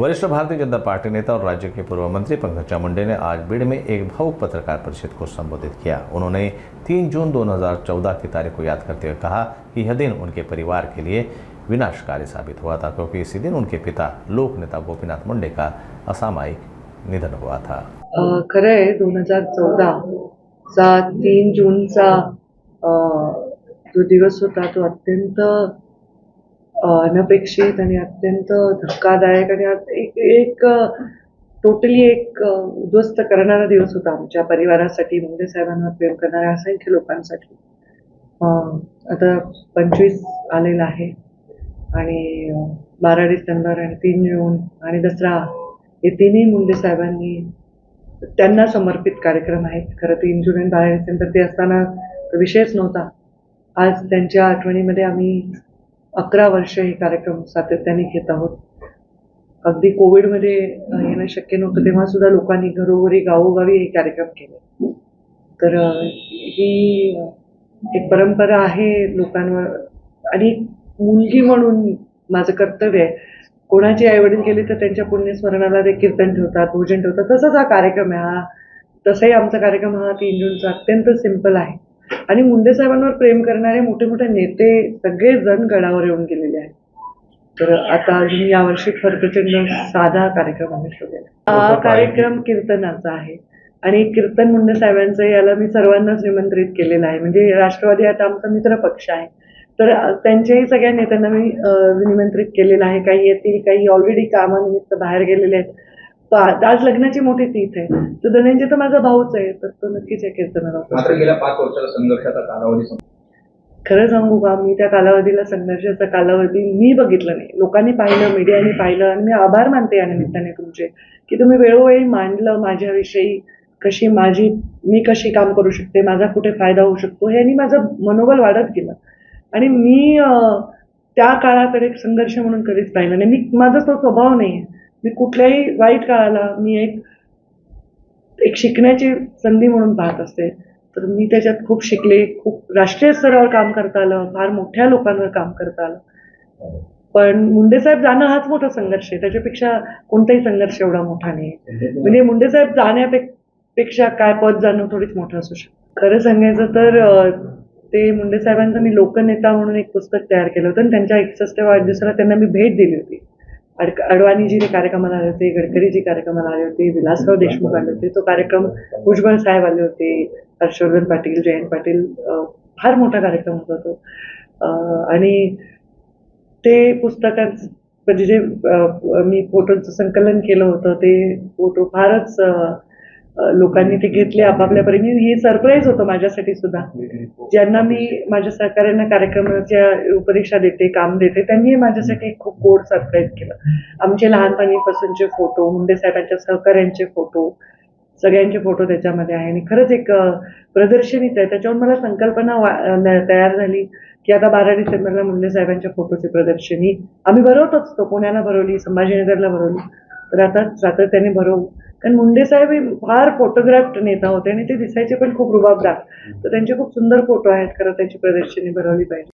वरिष्ठ भारतीय जनता पार्टी नेता और राज्य के पूर्व मंत्री पंकजा मुंडे ने आज बीड़ में एक भावुक पत्रकार परिषद को संबोधित किया। उन्होंने 3 जून 2014 की तारीख को याद करते हुए कहा कि यह दिन उनके परिवार के लिए विनाशकारी साबित हुआ था, क्योंकि इसी दिन उनके पिता लोक नेता गोपीनाथ मुंडे का असामयिक निधन हुआ था। खरं आहे, 2014चा 3 जूनचा जो दिवस होता तो अत्यंत अनपेक्षित आणि अत्यंत धक्कादायक आणि एक टोटली उद्ध्वस्त करणारा दिवस होता आमच्या परिवारासाठी, मुंडे साहेबांवर प्रेम करणाऱ्या असंख्य लोकांसाठी. आता 25 आलेला आहे आणि 12 डिसेंबर आणि 3 जून आणि दसरा हे तिन्ही मुंडे साहेबांनी त्यांना समर्पित कार्यक्रम आहेत. खरं 3 जून आणि 12 डिसेंबर ते असताना विषयच नव्हता. आज त्यांच्या आठवणीमध्ये आम्ही 11 वर्ष हे कार्यक्रम सातत्याने घेत आहोत. अगदी कोविडमध्ये येणं शक्य नव्हतं तेव्हा सुद्धा लोकांनी घरोघरी गावोगावी हे कार्यक्रम केले. तर ही एक परंपरा आहे लोकांवर, आणि मुलगी म्हणून माझं कर्तव्य आहे. कोणाची आईवडील गेली तर त्यांच्या पुण्यस्मरणाला ते कीर्तन ठेवतात, भोजन ठेवतात. तसाच हा कार्यक्रम आहे. तसाही आमचा कार्यक्रम हा 3 जूनचा अत्यंत सिंपल आहे. आणि मुंडे साहेबांवर प्रेम करणारे मोठे मोठे नेते सगळेजण गडावर येऊन गेलेले आहेत. तर आता अजून यावर्षी प्रचंड साधा कार्यक्रम आम्ही ठेवलेला. हा कार्यक्रम कीर्तनाचा आहे आणि कीर्तन मुंडे साहेबांचं, याला मी सर्वांनाच निमंत्रित केलेलं आहे. म्हणजे राष्ट्रवादी आता आमचा मित्र पक्ष आहे, तर त्यांच्याही सगळ्या नेत्यांना मी निमंत्रित केलेलं आहे. काही येतील, काही ऑलरेडी कामानिमित्त बाहेर गेलेले आहेत. आज लग्नाची मोठी तीथ आहे. तर धनंजय तर माझा भाऊच आहे, तर तो नक्कीच या कीर्तनाला. मात्र गेल्या 5 वर्षाचा संघर्षाचा कालावधी, खरं सांगू का, मी त्या कालावधीला, संघर्षाचा कालावधी मी बघितलं नाही. लोकांनी पाहिलं, मीडियाने पाहिलं, आणि मी आभार मानते या निमित्ताने तुमचे, की तुम्ही वेळोवेळी मांडलं माझ्याविषयी, मी कशी काम करू शकते, माझा कुठे फायदा होऊ शकतो, यांनी माझं मनोबल वाढत गेलं. आणि मी त्या काळाकडे संघर्ष म्हणून कधीच पाहिलं नाही. माझा तो स्वभाव नाही आहे. मी कुठल्याही वाईट काळाला मी एक शिकण्याची संधी म्हणून पाहत असते. तर मी त्याच्यात खूप शिकले. खूप राष्ट्रीय स्तरावर काम करता आलं, फार मोठ्या लोकांवर काम करता आलं. पण मुंडे साहेब जाणं हाच मोठा संघर्ष आहे. त्याच्यापेक्षा कोणताही संघर्ष एवढा मोठा नाही. म्हणजे मुंडे साहेब जाण्यापेक्षा काय पद जाणं थोडीच मोठं असू शकतं. खरं सांगायचं तर ते मुंडे साहेबांचं मी लोकनेता म्हणून एक पुस्तक तयार केलं होतं, आणि त्यांच्या 61व्या वाढदिवसाला त्यांना मी भेट दिली होती. अडवाणीजी कार्यक्रमाला आले होते, गडकरीजी कार्यक्रमाला आले होते, विलासराव देशमुख आले होते. तो कार्यक्रम भुजबळ साहेब आले होते, हर्षवर्धन पाटील, जयंत पाटील, फार मोठा कार्यक्रम होता तो. आणि ते पुस्तकात म्हणजे जे मी फोटोचं संकलन केलं होतं, ते फोटो फारच लोकांनी ते घेतले आपापल्या परीने. ही सरप्राईज होतं माझ्यासाठी सुद्धा. ज्यांना मी माझ्या सहकार्यांना कार्यक्रमाच्या रूपरेषा देते, काम देते, त्यांनी माझ्यासाठी खूप गोड सरप्राईज केलं. आमचे लहानपणीपासूनचे फोटो, मुंडे साहेबांच्या सहकार्यांचे फोटो, सगळ्यांचे फोटो त्याच्यामध्ये आहे. आणि खरंच एक प्रदर्शनीच आहे. त्याच्यावर मला संकल्पना तयार झाली की आता 12 डिसेंबरला मुंडे साहेबांच्या फोटोची प्रदर्शनी आम्ही भरवत असतो. पुण्याला भरवली, संभाजीनगरला भरवली, तर आता सातत्याने भरवू. कारण मुंडे साहेब हे फार फोटोग्राफ्ड नेता होते आणि ते दिसायचे पण खूप रुबाबदार. तर त्यांचे खूप सुंदर फोटो आहेत. खरं त्यांची प्रदर्शनी भरवली पाहिजे.